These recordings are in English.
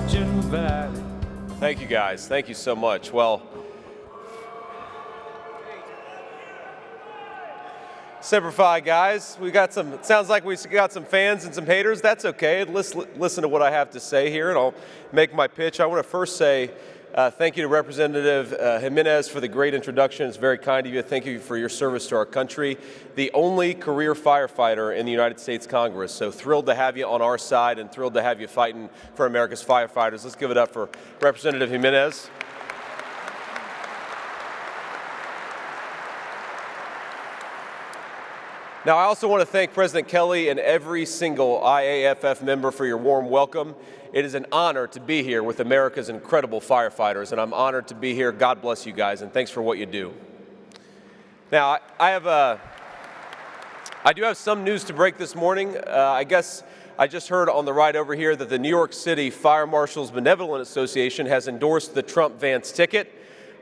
Fortune Valley. Thank you, guys. Thank you so much. Well, Semper Fi, guys. We got some. It sounds like we got some fans and some haters. That's okay. Listen to what I have to say here, and I'll make my pitch. I want to first say thank you to Representative Jimenez for the great introduction. It's very kind of you. Thank you for your service to our country. The only career firefighter in the United States Congress. So thrilled to have you on our side and thrilled to have you fighting for America's firefighters. Let's give it up for Representative Jimenez. Now, I also want to thank President Kelly and every single IAFF member for your warm welcome. It is an honor to be here with America's incredible firefighters, and I'm honored to be here. God bless you guys, and thanks for what you do. Now, I do have some news to break this morning. I guess I just heard on the ride over here that the New York City Fire Marshals Benevolent Association has endorsed the Trump-Vance ticket.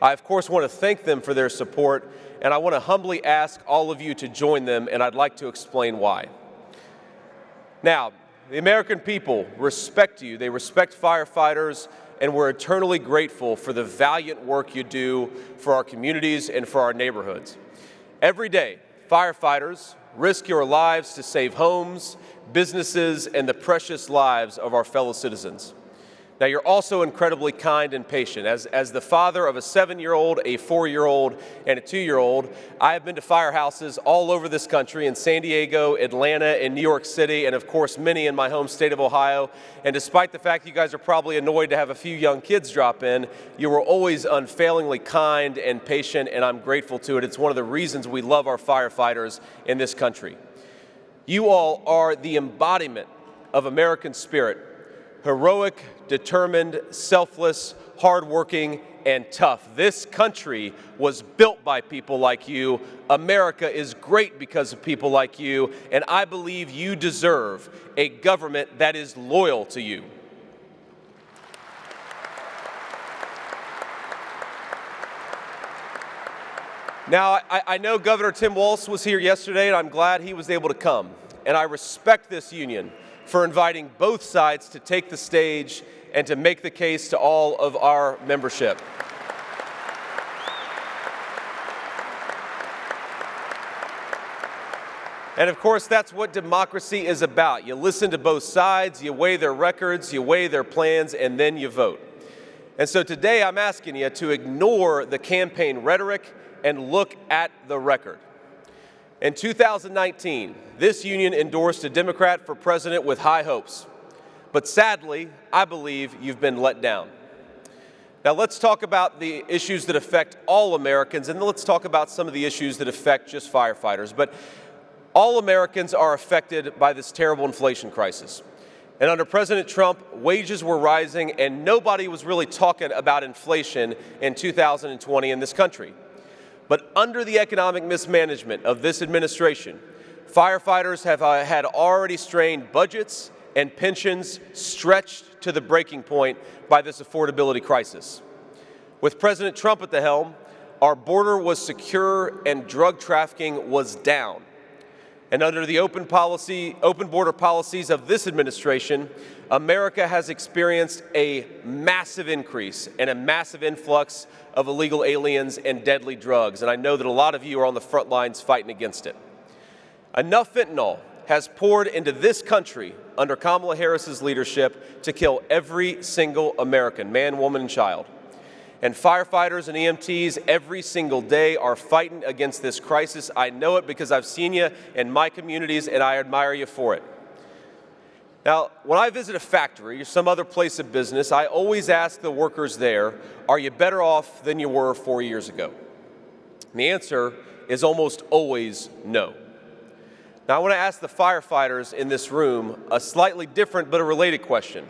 I, of course, want to thank them for their support, and I want to humbly ask all of you to join them, and I'd like to explain why. Now, the American people respect you. They respect firefighters, and we're eternally grateful for the valiant work you do for our communities and for our neighborhoods. Every day, firefighters risk your lives to save homes, businesses, and the precious lives of our fellow citizens. Now, you're also incredibly kind and patient. As the father of a 7-year-old, a 4-year-old, and a 2-year-old, I have been to firehouses all over this country, in San Diego, Atlanta, and New York City, and of course many in my home state of Ohio. And despite the fact you guys are probably annoyed to have a few young kids drop in, you were always unfailingly kind and patient, and I'm grateful to it. It's one of the reasons we love our firefighters in this country. You all are the embodiment of American spirit. Heroic, determined, selfless, hardworking, and tough. This country was built by people like you. America is great because of people like you, and I believe you deserve a government that is loyal to you. Now, I know Governor Tim Walz was here yesterday, and I'm glad he was able to come. And I respect this union for inviting both sides to take the stage and to make the case to all of our membership. And of course, that's what democracy is about. You listen to both sides, you weigh their records, you weigh their plans, and then you vote. And so today I'm asking you to ignore the campaign rhetoric and look at the record. In 2019, this union endorsed a Democrat for president with high hopes. But sadly, I believe you've been let down. Now let's talk about the issues that affect all Americans, and then let's talk about some of the issues that affect just firefighters. But all Americans are affected by this terrible inflation crisis. And under President Trump, wages were rising, and nobody was really talking about inflation in 2020 in this country. But under the economic mismanagement of this administration, firefighters have had already strained budgets and pensions stretched to the breaking point by this affordability crisis. With President Trump at the helm, our border was secure and drug trafficking was down. And under the open border policies of this administration, America has experienced a massive increase and a massive influx of illegal aliens and deadly drugs. And I know that a lot of you are on the front lines fighting against it. Enough fentanyl has poured into this country under Kamala Harris's leadership to kill every single American, man, woman, and child. And firefighters and EMTs every single day are fighting against this crisis. I know it because I've seen you in my communities, and I admire you for it. Now, when I visit a factory or some other place of business, I always ask the workers there, are you better off than you were 4 years ago? And the answer is almost always no. Now, I want to ask the firefighters in this room a slightly different but a related question.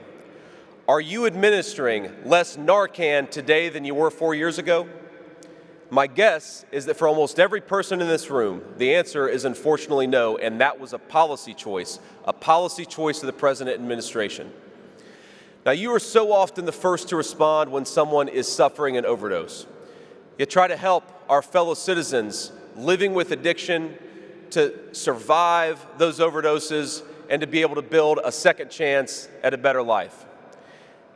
Are you administering less Narcan today than you were 4 years ago? My guess is that for almost every person in this room, the answer is unfortunately no, and that was a policy choice of the President administration. Now, you are so often the first to respond when someone is suffering an overdose. You try to help our fellow citizens living with addiction to survive those overdoses and to be able to build a second chance at a better life.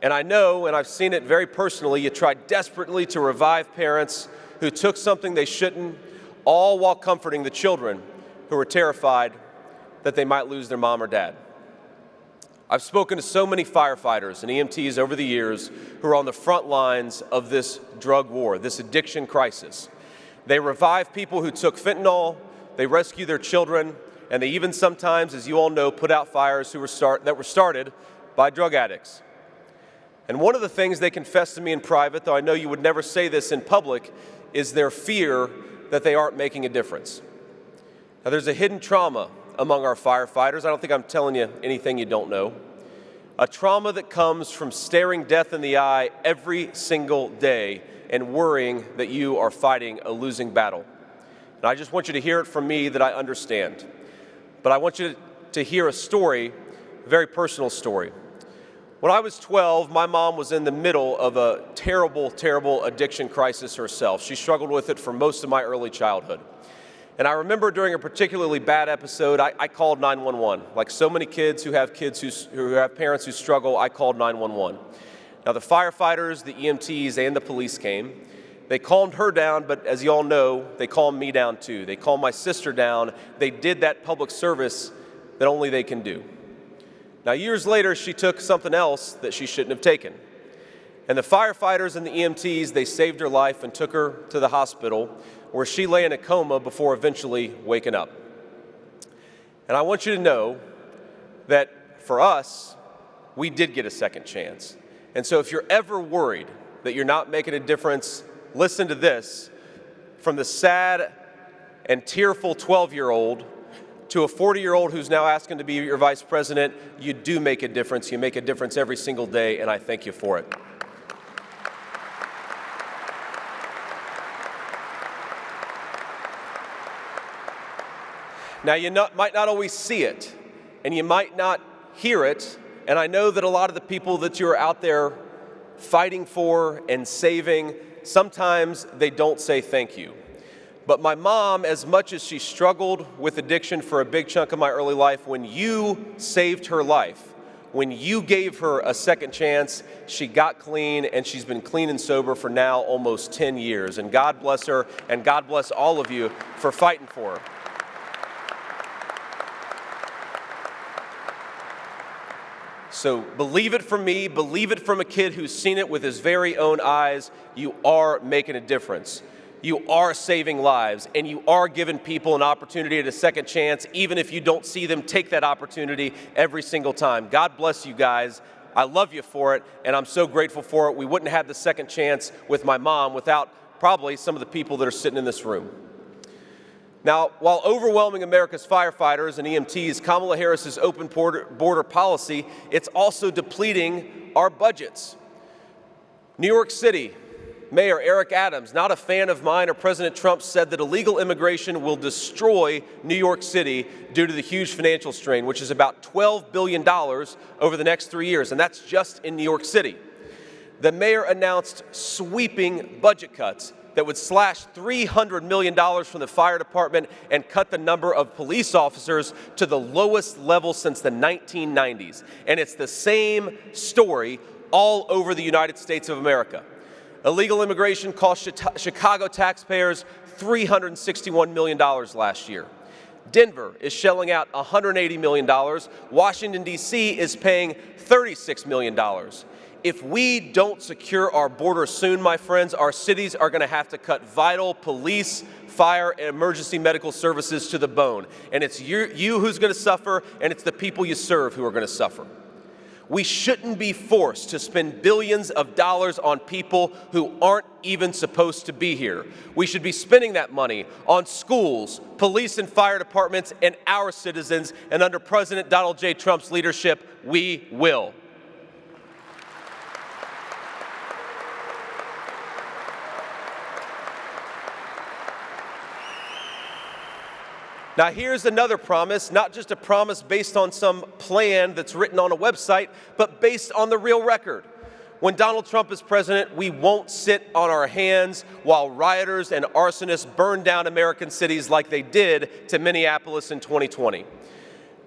And I know, and I've seen it very personally, you try desperately to revive parents who took something they shouldn't, all while comforting the children who were terrified that they might lose their mom or dad. I've spoken to so many firefighters and EMTs over the years who are on the front lines of this drug war, this addiction crisis. They revive people who took fentanyl, they rescue their children, and they even sometimes, as you all know, put out fires that were started by drug addicts. And one of the things they confessed to me in private, though I know you would never say this in public, is their fear that they aren't making a difference. Now, there's a hidden trauma among our firefighters. I don't think I'm telling you anything you don't know. A trauma that comes from staring death in the eye every single day and worrying that you are fighting a losing battle. And I just want you to hear it from me that I understand. But I want you to hear a story, a very personal story. When I was 12, my mom was in the middle of a terrible, terrible addiction crisis herself. She struggled with it for most of my early childhood. And I remember during a particularly bad episode, I called 911. Like so many kids who have parents who struggle, I called 911. Now the firefighters, the EMTs, and the police came. They calmed her down, but as you all know, they calmed me down too. They calmed my sister down. They did that public service that only they can do. Now, years later, she took something else that she shouldn't have taken. And the firefighters and the EMTs, they saved her life and took her to the hospital where she lay in a coma before eventually waking up. And I want you to know that for us, we did get a second chance. And so if you're ever worried that you're not making a difference, listen to this from the sad and tearful 12-year-old to a 40-year-old who's now asking to be your vice president. You do make a difference. You make a difference every single day, and I thank you for it. Now, you might not always see it, and you might not hear it, and I know that a lot of the people that you're out there fighting for and saving, sometimes they don't say thank you. But my mom, as much as she struggled with addiction for a big chunk of my early life, when you saved her life, when you gave her a second chance, she got clean, and she's been clean and sober for now almost 10 years. And God bless her, and God bless all of you for fighting for her. So believe it from me, believe it from a kid who's seen it with his very own eyes. You are making a difference. You are saving lives, and you are giving people an opportunity at a second chance, even if you don't see them take that opportunity every single time. God bless you guys. I love you for it, and I'm so grateful for it. We wouldn't have the second chance with my mom without probably some of the people that are sitting in this room. Now, while overwhelming America's firefighters and EMTs, Kamala Harris's open border policy, it's also depleting our budgets. New York City Mayor Eric Adams, not a fan of mine or President Trump, said that illegal immigration will destroy New York City due to the huge financial strain, which is about $12 billion over the next 3 years, and that's just in New York City. The mayor announced sweeping budget cuts that would slash $300 million from the fire department and cut the number of police officers to the lowest level since the 1990s. And it's the same story all over the United States of America. Illegal immigration cost Chicago taxpayers $361 million last year. Denver is shelling out $180 million. Washington, D.C. is paying $36 million. If we don't secure our border soon, my friends, our cities are going to have to cut vital police, fire, and emergency medical services to the bone. And it's you who's going to suffer, and it's the people you serve who are going to suffer. We shouldn't be forced to spend billions of dollars on people who aren't even supposed to be here. We should be spending that money on schools, police and fire departments, and our citizens. And under President Donald J. Trump's leadership, we will. Now here's another promise, not just a promise based on some plan that's written on a website, but based on the real record. When Donald Trump is president, we won't sit on our hands while rioters and arsonists burn down American cities like they did to Minneapolis in 2020.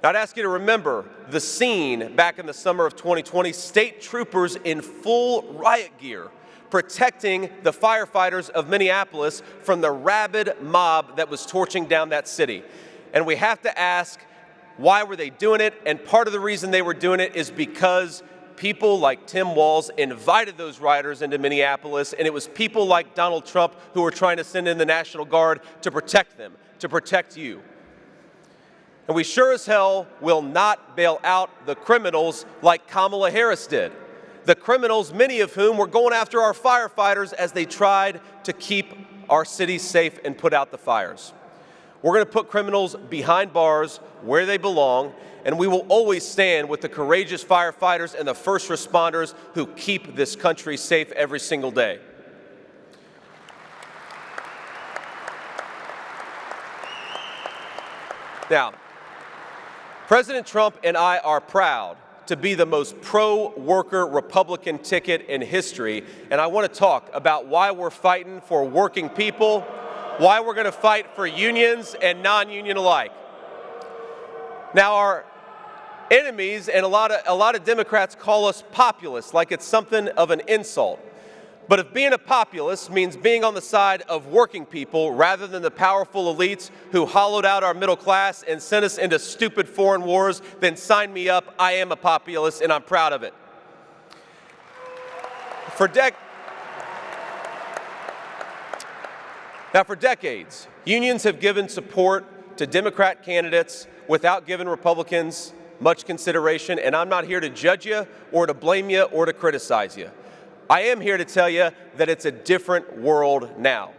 Now, I'd ask you to remember the scene back in the summer of 2020, state troopers in full riot gear protecting the firefighters of Minneapolis from the rabid mob that was torching down that city. And we have to ask, why were they doing it? And part of the reason they were doing it is because people like Tim Walz invited those rioters into Minneapolis, and it was people like Donald Trump who were trying to send in the National Guard to protect them, to protect you. And we sure as hell will not bail out the criminals like Kamala Harris did. The criminals, many of whom were going after our firefighters as they tried to keep our cities safe and put out the fires. We're going to put criminals behind bars where they belong, and we will always stand with the courageous firefighters and the first responders who keep this country safe every single day. Now, President Trump and I are proud to be the most pro-worker Republican ticket in history, and I want to talk about why we're fighting for working people, why we're going to fight for unions and non-union alike. Now, our enemies and a lot of Democrats call us populists, like it's something of an insult. But if being a populist means being on the side of working people rather than the powerful elites who hollowed out our middle class and sent us into stupid foreign wars, then sign me up. I am a populist, and I'm proud of it. For decades, unions have given support to Democrat candidates without giving Republicans much consideration, and I'm not here to judge you or to blame you or to criticize you. I am here to tell you that it's a different world now.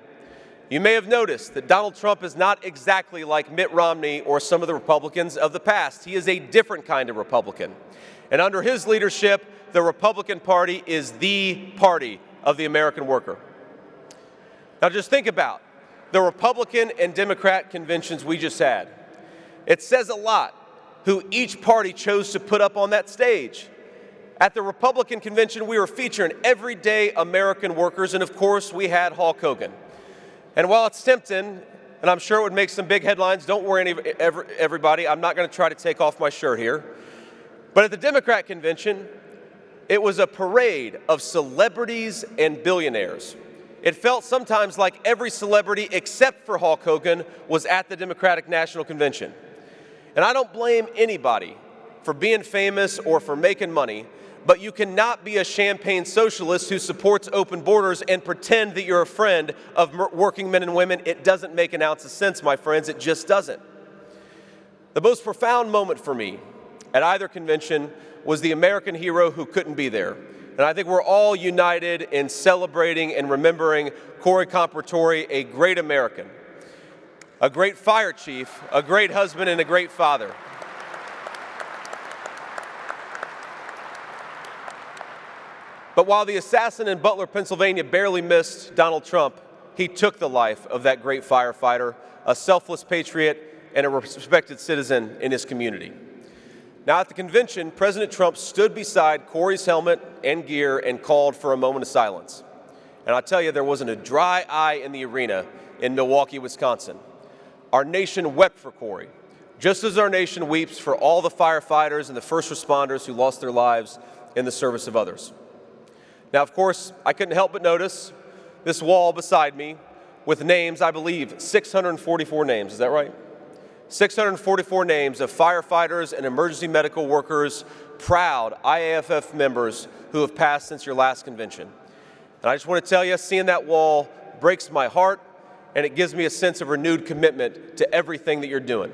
You may have noticed that Donald Trump is not exactly like Mitt Romney or some of the Republicans of the past. He is a different kind of Republican. And under his leadership, the Republican Party is the party of the American worker. Now just think about the Republican and Democrat conventions we just had. It says a lot who each party chose to put up on that stage. At the Republican convention, we were featuring everyday American workers, and of course, we had Hulk Hogan. And while it's tempting, and I'm sure it would make some big headlines, don't worry, everybody, I'm not going to try to take off my shirt here. But at the Democrat convention, it was a parade of celebrities and billionaires. It felt sometimes like every celebrity except for Hulk Hogan was at the Democratic National Convention. And I don't blame anybody for being famous or for making money, but you cannot be a champagne socialist who supports open borders and pretend that you're a friend of working men and women. It doesn't make an ounce of sense, my friends. It just doesn't. The most profound moment for me at either convention was the American hero who couldn't be there. And I think we're all united in celebrating and remembering Corey Comparatori, a great American, a great fire chief, a great husband, and a great father. But while the assassin in Butler, Pennsylvania barely missed Donald Trump, he took the life of that great firefighter, a selfless patriot, and a respected citizen in his community. Now at the convention, President Trump stood beside Corey's helmet and gear and called for a moment of silence. And I'll tell you, there wasn't a dry eye in the arena in Milwaukee, Wisconsin. Our nation wept for Corey, just as our nation weeps for all the firefighters and the first responders who lost their lives in the service of others. Now, of course, I couldn't help but notice this wall beside me with names, I believe, 644 names. Is that right? 644 names of firefighters and emergency medical workers, proud IAFF members who have passed since your last convention. And I just want to tell you, seeing that wall breaks my heart, and it gives me a sense of renewed commitment to everything that you're doing.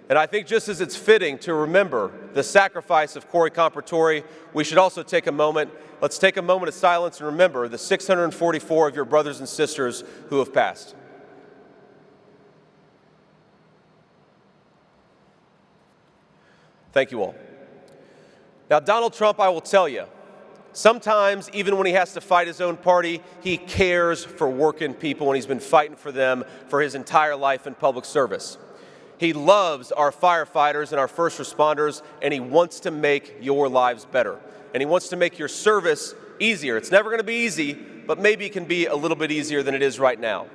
And I think just as it's fitting to remember the sacrifice of Corey Comparatori, we should also take a moment. Let's take a moment of silence and remember the 644 of your brothers and sisters who have passed. Thank you all. Now, Donald Trump, I will tell you, sometimes even when he has to fight his own party, he cares for working people, and he's been fighting for them for his entire life in public service. He loves our firefighters and our first responders, and he wants to make your lives better. And he wants to make your service easier. It's never going to be easy, but maybe it can be a little bit easier than it is right now.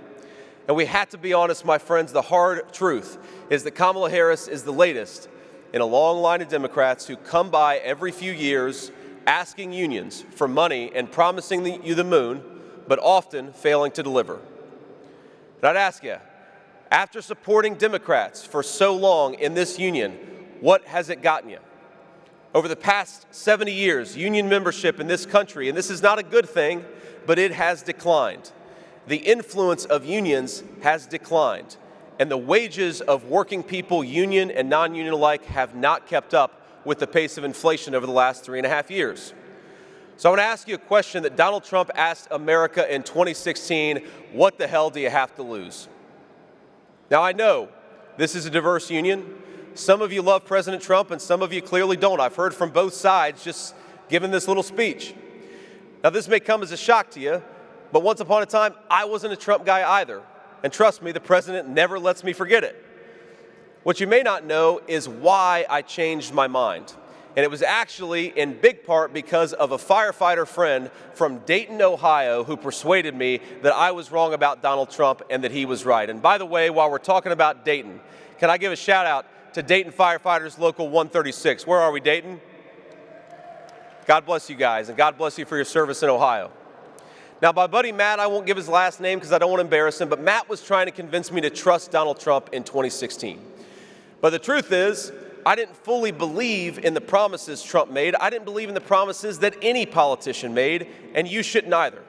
And we have to be honest, my friends, the hard truth is that Kamala Harris is the latest in a long line of Democrats who come by every few years asking unions for money and promising you the moon, but often failing to deliver. And I'd ask you, after supporting Democrats for so long in this union, what has it gotten you? Over the past 70 years, union membership in this country, and this is not a good thing, but it has declined. The influence of unions has declined, and the wages of working people, union and non-union alike, have not kept up with the pace of inflation over the last 3.5 years. So I want to ask you a question that Donald Trump asked America in 2016, what the hell do you have to lose? Now I know this is a diverse union. Some of you love President Trump and some of you clearly don't. I've heard from both sides just giving this little speech. Now this may come as a shock to you, but once upon a time, I wasn't a Trump guy either. And trust me, the president never lets me forget it. What you may not know is why I changed my mind. And it was actually in big part because of a firefighter friend from Dayton, Ohio, who persuaded me that I was wrong about Donald Trump and that he was right. And by the way, while we're talking about Dayton, can I give a shout out to Dayton Firefighters Local 136. Where are we, Dayton? God bless you guys, and God bless you for your service in Ohio. Now, my buddy Matt, I won't give his last name because I don't want to embarrass him, but Matt was trying to convince me to trust Donald Trump in 2016. But the truth is, I didn't fully believe in the promises Trump made. I didn't believe in the promises that any politician made, and you shouldn't either.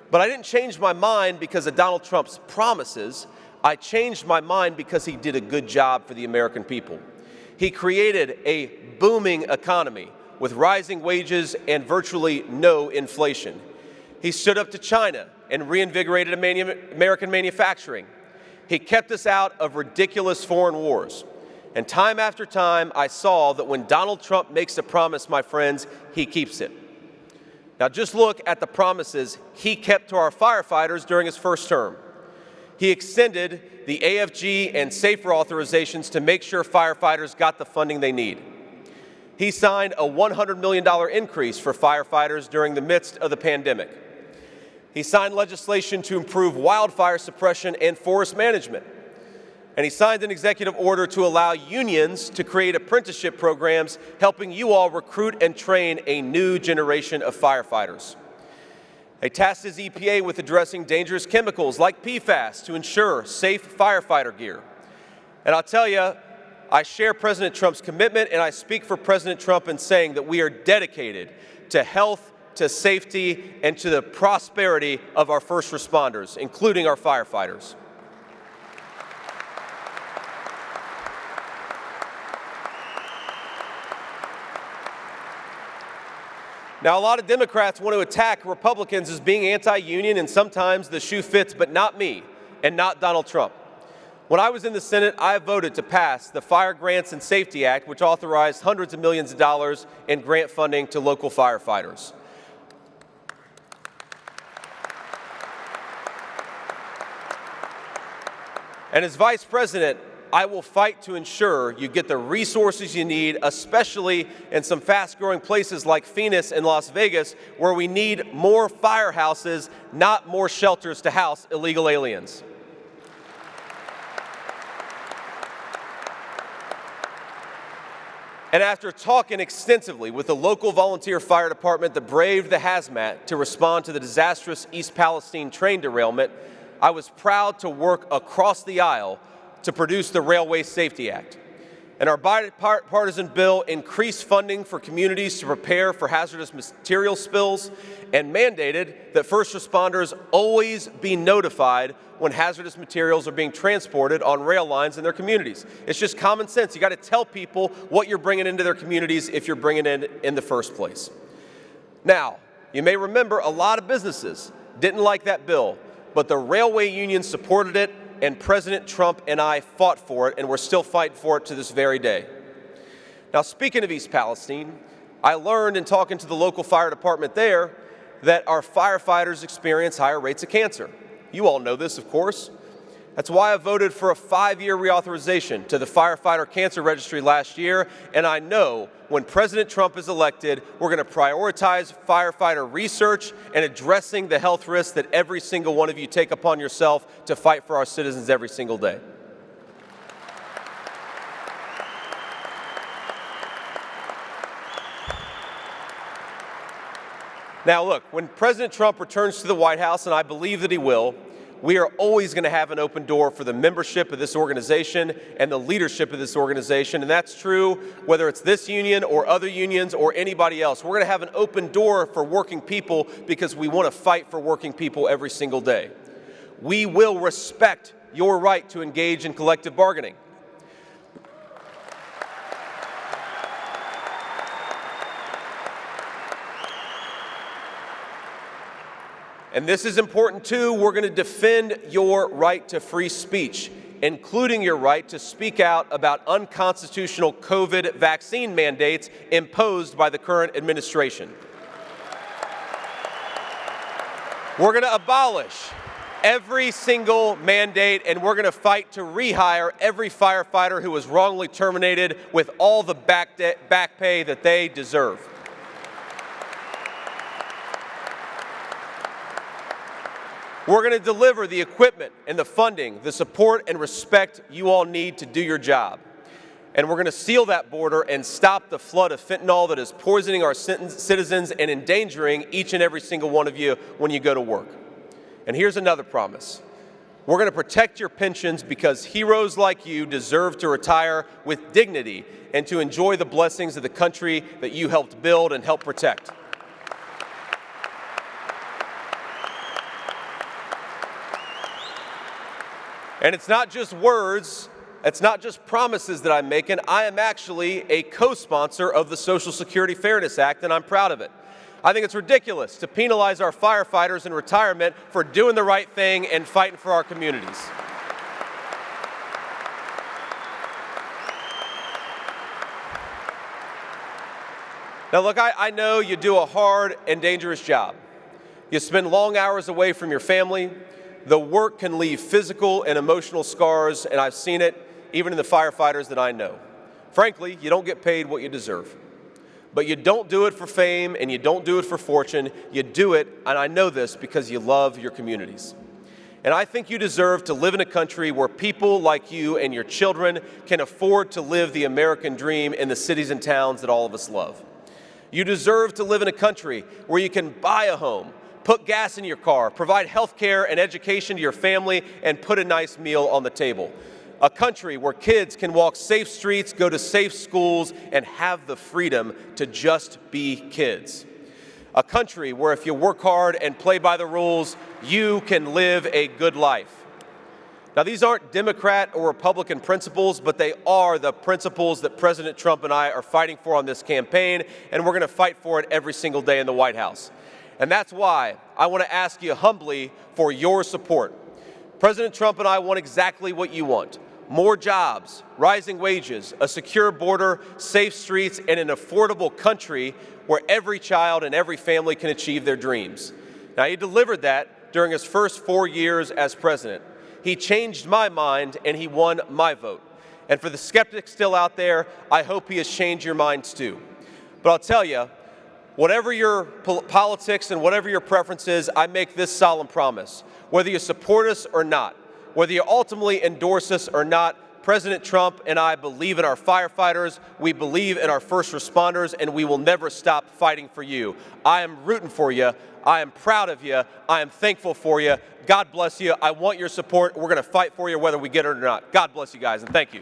But I didn't change my mind because of Donald Trump's promises. I changed my mind because he did a good job for the American people. He created a booming economy with rising wages and virtually no inflation. He stood up to China and reinvigorated American manufacturing. He kept us out of ridiculous foreign wars. And time after time, I saw that when Donald Trump makes a promise, my friends, he keeps it. Now just look at the promises he kept to our firefighters during his first term. He extended the AFG and SAFER authorizations to make sure firefighters got the funding they need. He signed a $100 million increase for firefighters during the midst of the pandemic. He signed legislation to improve wildfire suppression and forest management. And he signed an executive order to allow unions to create apprenticeship programs, helping you all recruit and train a new generation of firefighters. He tasked his EPA with addressing dangerous chemicals like PFAS to ensure safe firefighter gear. And I'll tell you, I share President Trump's commitment, and I speak for President Trump in saying that we are dedicated to health, to safety, and to the prosperity of our first responders, including our firefighters. Now, a lot of Democrats want to attack Republicans as being anti-union, and sometimes the shoe fits, but not me and not Donald Trump. When I was in the Senate, I voted to pass the Fire Grants and Safety Act, which authorized hundreds of millions of dollars in grant funding to local firefighters. And as Vice President, I will fight to ensure you get the resources you need, especially in some fast-growing places like Phoenix and Las Vegas, where we need more firehouses, not more shelters to house illegal aliens. And after talking extensively with the local volunteer fire department that braved the hazmat to respond to the disastrous East Palestine train derailment, I was proud to work across the aisle to produce the Railway Safety Act. And our bipartisan bill increased funding for communities to prepare for hazardous material spills and mandated that first responders always be notified when hazardous materials are being transported on rail lines in their communities. It's just common sense. You got to tell people what you're bringing into their communities if you're bringing it in the first place. Now, you may remember a lot of businesses didn't like that bill, but the railway union supported it, and President Trump and I fought for it, and we're still fighting for it to this very day. Now, speaking of East Palestine, I learned in talking to the local fire department there that our firefighters experience higher rates of cancer. You all know this, of course. That's why I voted for a 5-year reauthorization to the Firefighter Cancer Registry last year, and I know when President Trump is elected, we're going to prioritize firefighter research and addressing the health risks that every single one of you take upon yourself to fight for our citizens every single day. Now look, when President Trump returns to the White House, and I believe that he will, we are always going to have an open door for the membership of this organization and the leadership of this organization, and that's true whether it's this union or other unions or anybody else. We're going to have an open door for working people because we want to fight for working people every single day. We will respect your right to engage in collective bargaining. And this is important too. We're going to defend your right to free speech, including your right to speak out about unconstitutional COVID vaccine mandates imposed by the current administration. We're going to abolish every single mandate, and we're going to fight to rehire every firefighter who was wrongly terminated with all the back pay that they deserve. We're going to deliver the equipment and the funding, the support and respect you all need to do your job. And we're going to seal that border and stop the flood of fentanyl that is poisoning our citizens and endangering each and every single one of you when you go to work. And here's another promise. We're going to protect your pensions because heroes like you deserve to retire with dignity and to enjoy the blessings of the country that you helped build and help protect. And it's not just words, it's not just promises that I'm making. I am actually a co-sponsor of the Social Security Fairness Act, and I'm proud of it. I think it's ridiculous to penalize our firefighters in retirement for doing the right thing and fighting for our communities. Now look, I know you do a hard and dangerous job. You spend long hours away from your family. The work can leave physical and emotional scars, and I've seen it even in the firefighters that I know. Frankly, you don't get paid what you deserve. But you don't do it for fame and you don't do it for fortune. You do it, and I know this, because you love your communities. And I think you deserve to live in a country where people like you and your children can afford to live the American dream in the cities and towns that all of us love. You deserve to live in a country where you can buy a home, put gas in your car, provide health care and education to your family, and put a nice meal on the table. A country where kids can walk safe streets, go to safe schools, and have the freedom to just be kids. A country where if you work hard and play by the rules, you can live a good life. Now, these aren't Democrat or Republican principles, but they are the principles that President Trump and I are fighting for on this campaign, and we're going to fight for it every single day in the White House. And that's why I want to ask you humbly for your support. President Trump and I want exactly what you want: more jobs, rising wages, a secure border, safe streets, and an affordable country where every child and every family can achieve their dreams. Now, he delivered that during his first 4 years as president. He changed my mind and he won my vote. And for the skeptics still out there, I hope he has changed your minds too. But I'll tell you, whatever your politics and whatever your preference is, I make this solemn promise. Whether you support us or not, whether you ultimately endorse us or not, President Trump and I believe in our firefighters, we believe in our first responders, and we will never stop fighting for you. I am rooting for you. I am proud of you. I am thankful for you. God bless you. I want your support. We're going to fight for you whether we get it or not. God bless you guys, and thank you.